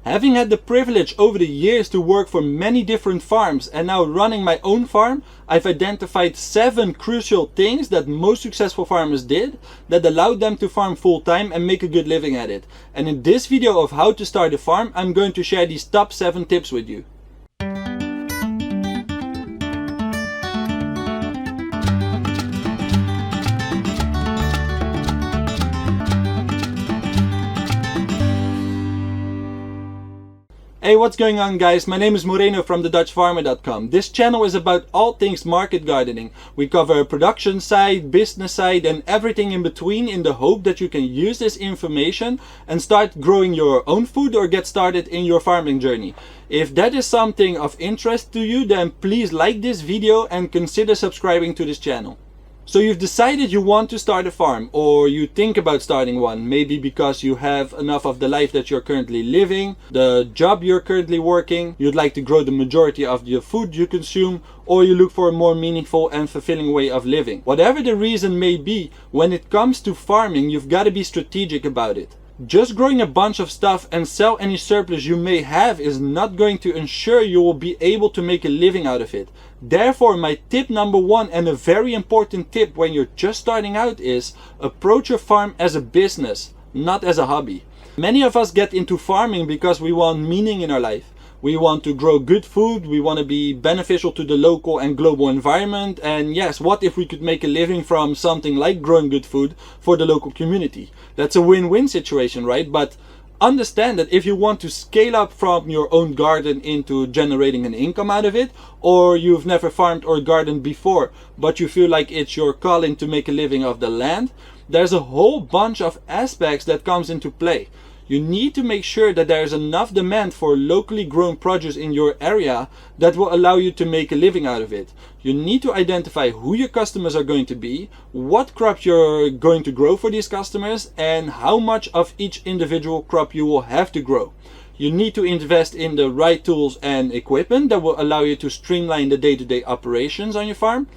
Having had the privilege over the years to work for many different farms and now running my own farm, I've identified 7 crucial things that most successful farmers did that allowed them to farm full time and make a good living at it. And in this video of how to start a farm, I'm going to share these top 7 tips with you. Hey, what's going on guys? My name is Moreno from thedutchfarmer.com. This channel is about all things market gardening. We cover production side, business side and everything in between in the hope that you can use this information and start growing your own food or get started in your farming journey. If that is something of interest to you, then please like this video and consider subscribing to this channel. So you've decided you want to start a farm, or you think about starting one, maybe because you have enough of the life that you're currently living, the job you're currently working, you'd like to grow the majority of the food you consume, or you look for a more meaningful and fulfilling way of living. Whatever the reason may be, when it comes to farming, you've got to be strategic about it. Just growing a bunch of stuff and sell any surplus you may have is not going to ensure you will be able to make a living out of it. Therefore, my tip number 1 and a very important tip when you're just starting out is approach your farm as a business, not as a hobby. Many of us get into farming because we want meaning in our life. We want to grow good food, we want to be beneficial to the local and global environment, and yes, what if we could make a living from something like growing good food for the local community? That's a win-win situation, right? But understand that if you want to scale up from your own garden into generating an income out of it, or you've never farmed or gardened before, but you feel like it's your calling to make a living off the land, there's a whole bunch of aspects that comes into play. You need to make sure that there is enough demand for locally grown produce in your area that will allow you to make a living out of it. You need to identify who your customers are going to be, what crops you're going to grow for these customers, and how much of each individual crop you will have to grow. You need to invest in the right tools and equipment that will allow you to streamline the day-to-day operations on your farm.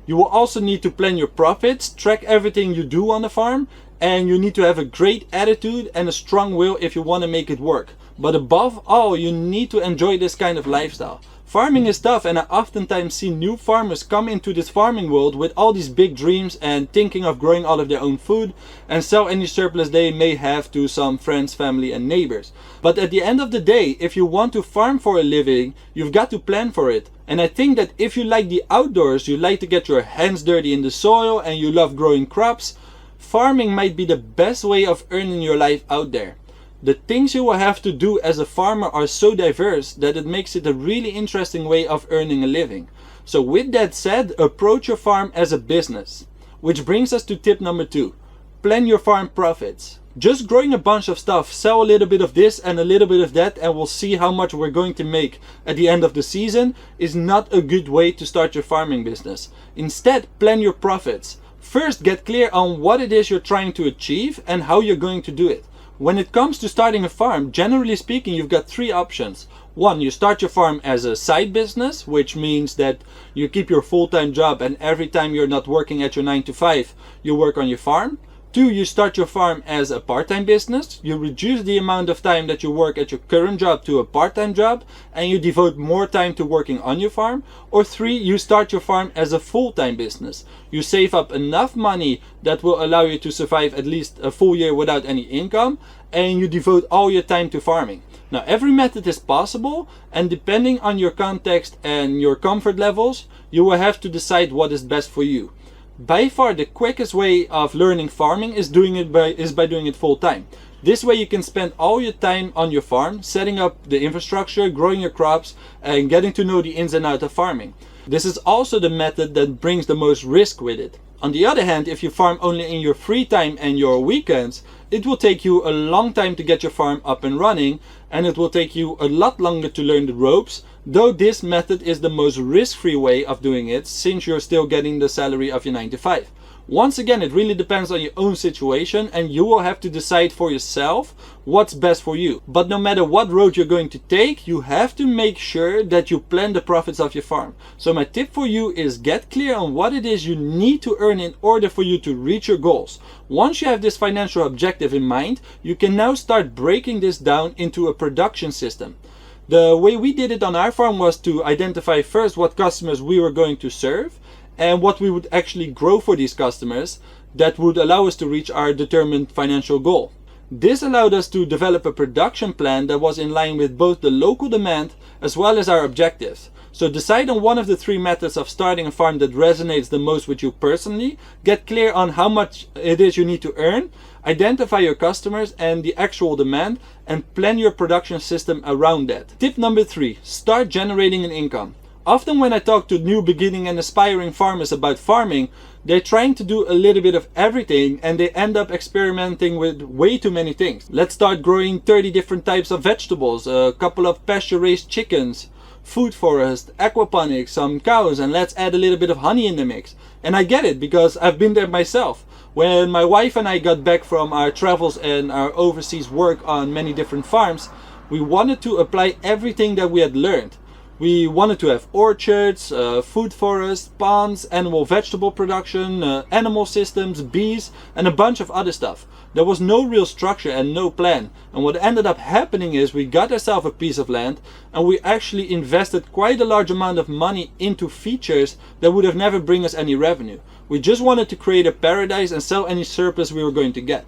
You will also need to plan your profits, track everything you do on the farm, and you need to have a great attitude and a strong will if you want to make it work. But above all, you need to enjoy this kind of lifestyle. Farming is tough, and I oftentimes see new farmers come into this farming world with all these big dreams and thinking of growing all of their own food and sell any surplus they may have to some friends, family and neighbors. But at the end of the day, if you want to farm for a living, you've got to plan for it. And I think that if you like the outdoors, you like to get your hands dirty in the soil and you love growing crops, farming might be the best way of earning your life out there. The things you will have to do as a farmer are so diverse that it makes it a really interesting way of earning a living. So with that said, approach your farm as a business. Which brings us to tip number 2. Plan your farm profits. Just growing a bunch of stuff, sell a little bit of this and a little bit of that and we'll see how much we're going to make at the end of the season is not a good way to start your farming business. Instead, plan your profits. First, get clear on what it is you're trying to achieve and how you're going to do it. When it comes to starting a farm, generally speaking, you've got 3 options. 1, you start your farm as a side business, which means that you keep your full-time job and every time you're not working at your 9 to 5, you work on your farm. 2, you start your farm as a part-time business. You reduce the amount of time that you work at your current job to a part-time job and you devote more time to working on your farm. Or 3, you start your farm as a full-time business. You save up enough money that will allow you to survive at least a full year without any income and you devote all your time to farming. Now, every method is possible, and depending on your context and your comfort levels, you will have to decide what is best for you. By far the quickest way of learning farming is by doing it full time. This way you can spend all your time on your farm, setting up the infrastructure, growing your crops, and getting to know the ins and outs of farming. This is also the method that brings the most risk with it. On the other hand, if you farm only in your free time and your weekends, it will take you a long time to get your farm up and running, and it will take you a lot longer to learn the ropes, though this method is the most risk-free way of doing it since you're still getting the salary of your 9 to 5. Once again, it really depends on your own situation, and you will have to decide for yourself what's best for you. But no matter what road you're going to take, you have to make sure that you plan the profits of your farm. So my tip for you is get clear on what it is you need to earn in order for you to reach your goals. Once you have this financial objective in mind, you can now start breaking this down into a production system. The way we did it on our farm was to identify first what customers we were going to serve and what we would actually grow for these customers that would allow us to reach our determined financial goal. This allowed us to develop a production plan that was in line with both the local demand as well as our objectives. So decide on one of the three methods of starting a farm that resonates the most with you personally, get clear on how much it is you need to earn, identify your customers and the actual demand, and plan your production system around that. Tip number 3, start generating an income. Often when I talk to new beginning and aspiring farmers about farming, they're trying to do a little bit of everything and they end up experimenting with way too many things. Let's start growing 30 different types of vegetables, a couple of pasture-raised chickens, food forest, aquaponics, some cows, and let's add a little bit of honey in the mix. And I get it because I've been there myself. When my wife and I got back from our travels and our overseas work on many different farms, we wanted to apply everything that we had learned. We wanted to have orchards, food forests, ponds, animal vegetable production, animal systems, bees, and a bunch of other stuff. There was no real structure and no plan. And what ended up happening is we got ourselves a piece of land and we actually invested quite a large amount of money into features that would have never bring us any revenue. We just wanted to create a paradise and sell any surplus we were going to get.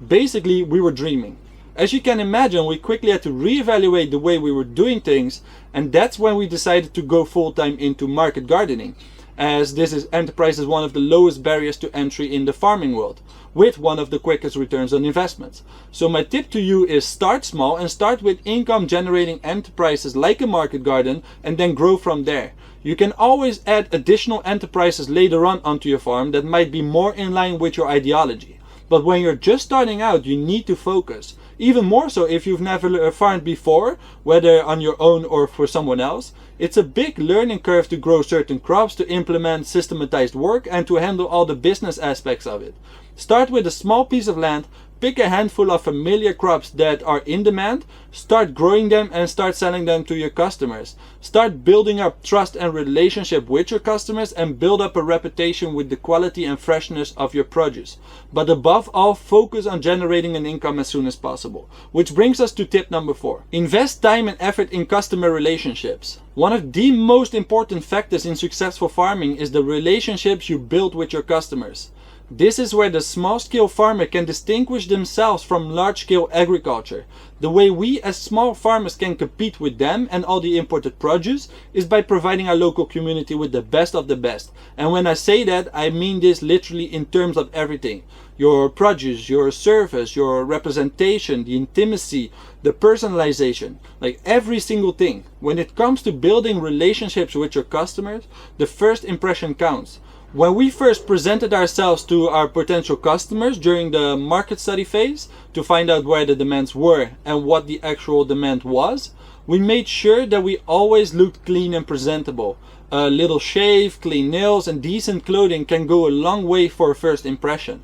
Basically, we were dreaming. As you can imagine, we quickly had to reevaluate the way we were doing things, and that's when we decided to go full-time into market gardening, as this enterprise is one of the lowest barriers to entry in the farming world, with one of the quickest returns on investments. So my tip to you is start small and start with income generating enterprises like a market garden and then grow from there. You can always add additional enterprises later on onto your farm that might be more in line with your ideology. But when you're just starting out, you need to focus. Even more so if you've never farmed before, whether on your own or for someone else. It's a big learning curve to grow certain crops, to implement systematized work, and to handle all the business aspects of it. Start with a small piece of land, pick a handful of familiar crops that are in demand, start growing them and start selling them to your customers. Start building up trust and relationship with your customers and build up a reputation with the quality and freshness of your produce. But above all, focus on generating an income as soon as possible. Which brings us to tip number 4. Invest time and effort in customer relationships. One of the most important factors in successful farming is the relationships you build with your customers. This is where the small-scale farmer can distinguish themselves from large-scale agriculture. The way we as small farmers can compete with them and all the imported produce is by providing our local community with the best of the best. And when I say that, I mean this literally in terms of everything. Your produce, your service, your representation, the intimacy, the personalization, like every single thing. When it comes to building relationships with your customers, the first impression counts. When we first presented ourselves to our potential customers during the market study phase to find out where the demands were and what the actual demand was, we made sure that we always looked clean and presentable. A little shave, clean nails, and decent clothing can go a long way for a first impression.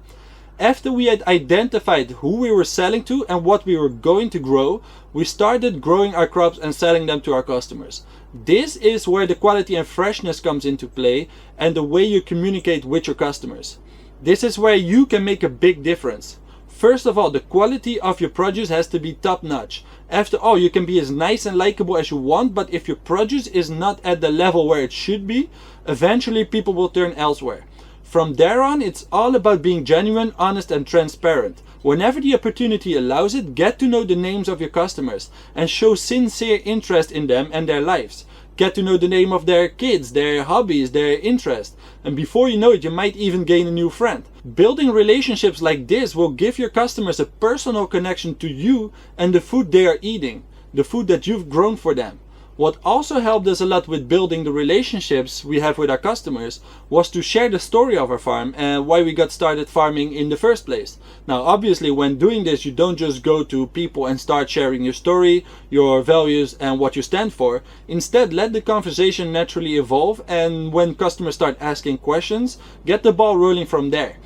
After we had identified who we were selling to and what we were going to grow, we started growing our crops and selling them to our customers. This is where the quality and freshness comes into play and the way you communicate with your customers. This is where you can make a big difference. First of all, the quality of your produce has to be top notch. After all, you can be as nice and likable as you want, but if your produce is not at the level where it should be, eventually people will turn elsewhere. From there on, it's all about being genuine, honest, and transparent. Whenever the opportunity allows it, get to know the names of your customers and show sincere interest in them and their lives. Get to know the name of their kids, their hobbies, their interests. And before you know it, you might even gain a new friend. Building relationships like this will give your customers a personal connection to you and the food they are eating, the food that you've grown for them. What also helped us a lot with building the relationships we have with our customers was to share the story of our farm and why we got started farming in the first place. Now obviously when doing this, you don't just go to people and start sharing your story, your values and what you stand for. Instead, let the conversation naturally evolve, and when customers start asking questions, get the ball rolling from there.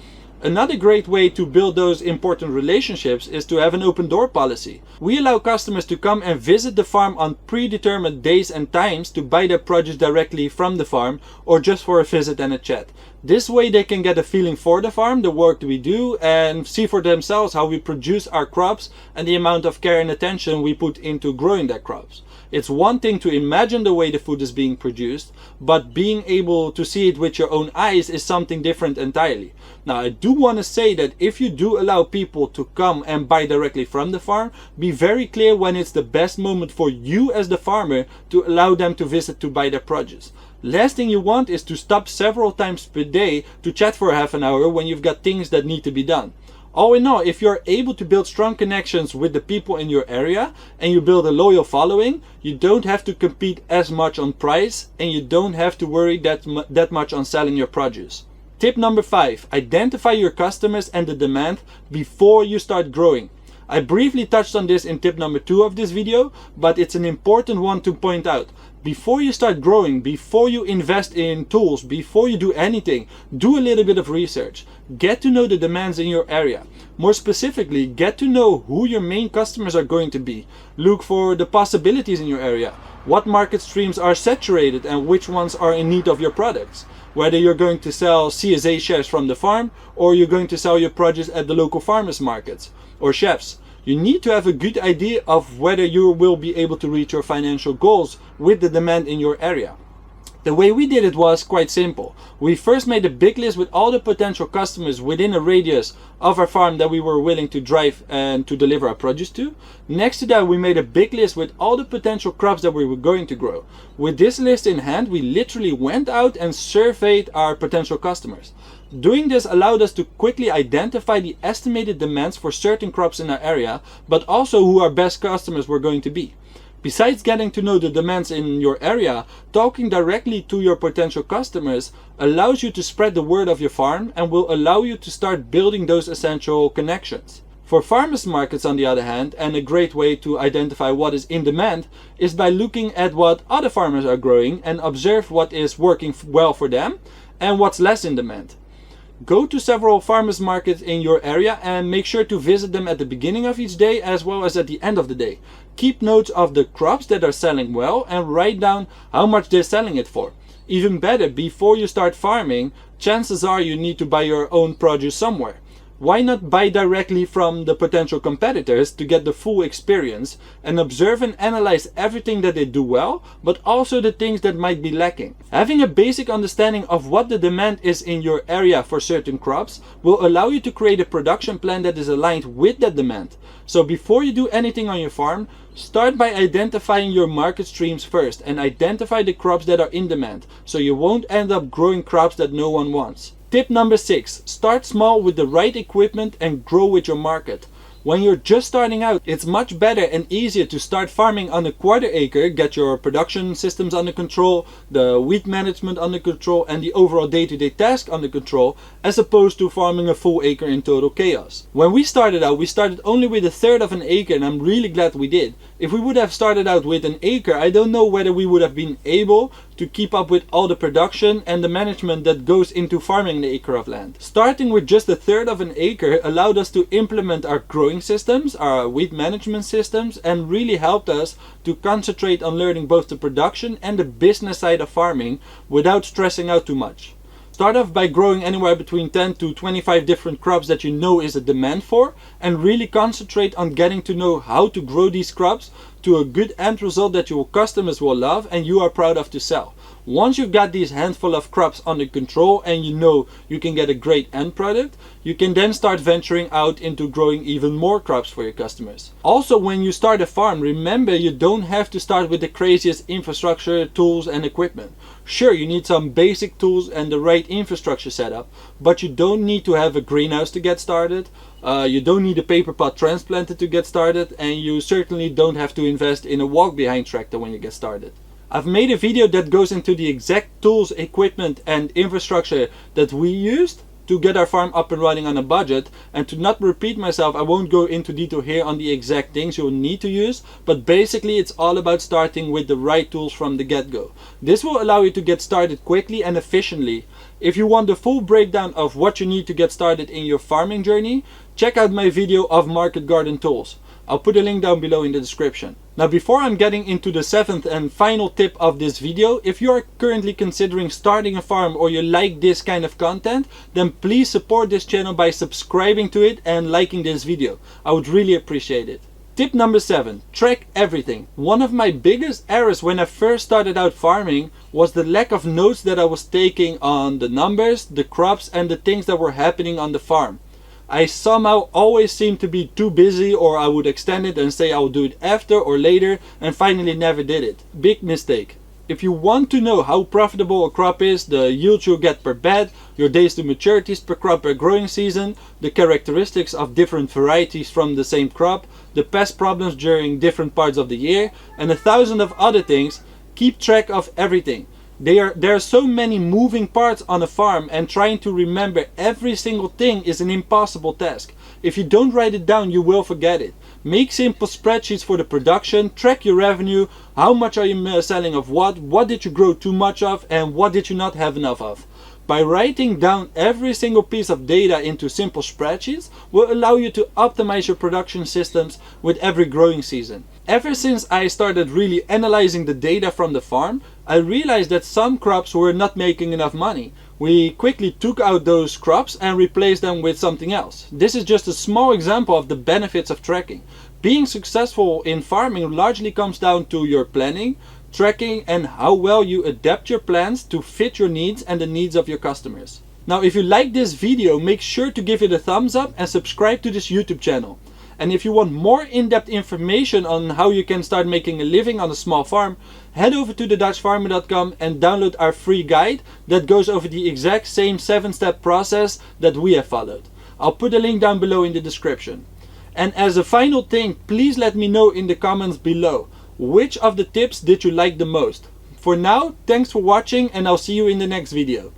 Another great way to build those important relationships is to have an open door policy. We allow customers to come and visit the farm on predetermined days and times to buy their produce directly from the farm, or just for a visit and a chat. This way they can get a feeling for the farm, the work that we do, and see for themselves how we produce our crops and the amount of care and attention we put into growing their crops. It's one thing to imagine the way the food is being produced, but being able to see it with your own eyes is something different entirely. Now, I do want to say that if you do allow people to come and buy directly from the farm, be very clear when it's the best moment for you as the farmer to allow them to visit to buy their produce. Last thing you want is to stop several times per day to chat for half an hour when you've got things that need to be done. All in all, if you're able to build strong connections with the people in your area and you build a loyal following, you don't have to compete as much on price, and you don't have to worry that much on selling your produce. Tip number 5, identify your customers and the demand before you start growing. I briefly touched on this in tip number 2 of this video, but it's an important one to point out. Before you start growing, before you invest in tools, before you do anything, do a little bit of research. Get to know the demands in your area. More specifically, get to know who your main customers are going to be. Look for the possibilities in your area. What market streams are saturated and which ones are in need of your products. Whether you're going to sell CSA shares from the farm, or you're going to sell your produce at the local farmers markets or chefs. You need to have a good idea of whether you will be able to reach your financial goals with the demand in your area. The way we did it was quite simple. We first made a big list with all the potential customers within a radius of our farm that we were willing to drive and to deliver our produce to. Next to that, we made a big list with all the potential crops that we were going to grow. With this list in hand, we literally went out and surveyed our potential customers. Doing this allowed us to quickly identify the estimated demands for certain crops in our area, but also who our best customers were going to be. Besides getting to know the demands in your area, talking directly to your potential customers allows you to spread the word of your farm and will allow you to start building those essential connections. For farmers markets, on the other hand, and a great way to identify what is in demand is by looking at what other farmers are growing and observe what is working well for them and what's less in demand. Go to several farmers markets in your area and make sure to visit them at the beginning of each day as well as at the end of the day. Keep notes of the crops that are selling well and write down how much they're selling it for. Even better, before you start farming, chances are you need to buy your own produce somewhere. Why not buy directly from the potential competitors to get the full experience and observe and analyze everything that they do well, but also the things that might be lacking. Having a basic understanding of what the demand is in your area for certain crops will allow you to create a production plan that is aligned with that demand. So before you do anything on your farm, start by identifying your market streams first and identify the crops that are in demand, so you won't end up growing crops that no one wants. Tip number 6, start small with the right equipment and grow with your market. When you're just starting out, it's much better and easier to start farming on a quarter acre, get your production systems under control, the weed management under control, and the overall day-to-day task under control, as opposed to farming a full acre in total chaos. When we started out, we started only with 1/3 of an acre, and I'm really glad we did. If we would have started out with an acre, I don't know whether we would have been able to keep up with all the production and the management that goes into farming an acre of land. Starting with just 1/3 of an acre allowed us to implement our growing systems, our weed management systems, and really helped us to concentrate on learning both the production and the business side of farming without stressing out too much. Start off by growing anywhere between 10 to 25 different crops that you know is a demand for, and really concentrate on getting to know how to grow these crops to a good end result that your customers will love and you are proud of to sell. Once you've got these handful of crops under control and you know you can get a great end product, you can then start venturing out into growing even more crops for your customers. Also, when you start a farm, remember you don't have to start with the craziest infrastructure, tools and equipment. Sure, you need some basic tools and the right infrastructure setup, but you don't need to have a greenhouse to get started. You don't need a paper pot transplanter to get started, and you certainly don't have to invest in a walk-behind tractor when you get started. I've made a video that goes into the exact tools, equipment and infrastructure that we used to get our farm up and running on a budget, and to not repeat myself, I won't go into detail here on the exact things you'll need to use, but basically it's all about starting with the right tools from the get-go. This will allow you to get started quickly and efficiently. If you want the full breakdown of what you need to get started in your farming journey, check out my video of market garden tools. I'll put a link down below in the description. Now, before I'm getting into the 7th and final tip of this video, if you are currently considering starting a farm or you like this kind of content, then please support this channel by subscribing to it and liking this video. I would really appreciate it. Tip number 7, track everything. One of my biggest errors when I first started out farming was the lack of notes that I was taking on the numbers, the crops and the things that were happening on the farm. I somehow always seemed to be too busy, or I would extend it and say I'll do it after or later, and finally never did it. Big mistake. If you want to know how profitable a crop is, the yield you'll get per bed, your days to maturities per crop per growing season, the characteristics of different varieties from the same crop, the pest problems during different parts of the year, and 1,000 of other things, keep track of everything. There are so many moving parts on a farm, and trying to remember every single thing is an impossible task. If you don't write it down, you will forget it. Make simple spreadsheets for the production, track your revenue, how much are you selling of what did you grow too much of, and what did you not have enough of. By writing down every single piece of data into simple spreadsheets will allow you to optimize your production systems with every growing season. Ever since I started really analyzing the data from the farm, I realized that some crops were not making enough money. We quickly took out those crops and replaced them with something else. This is just a small example of the benefits of tracking. Being successful in farming largely comes down to your planning, tracking and how well you adapt your plans to fit your needs and the needs of your customers. Now, if you like this video, make sure to give it a thumbs up and subscribe to this YouTube channel. And if you want more in-depth information on how you can start making a living on a small farm, head over to thedutchfarmer.com and download our free guide that goes over the exact same 7-step process that we have followed. I'll put a link down below in the description. And as a final thing, please let me know in the comments below, which of the tips did you like the most? For now, thanks for watching and I'll see you in the next video.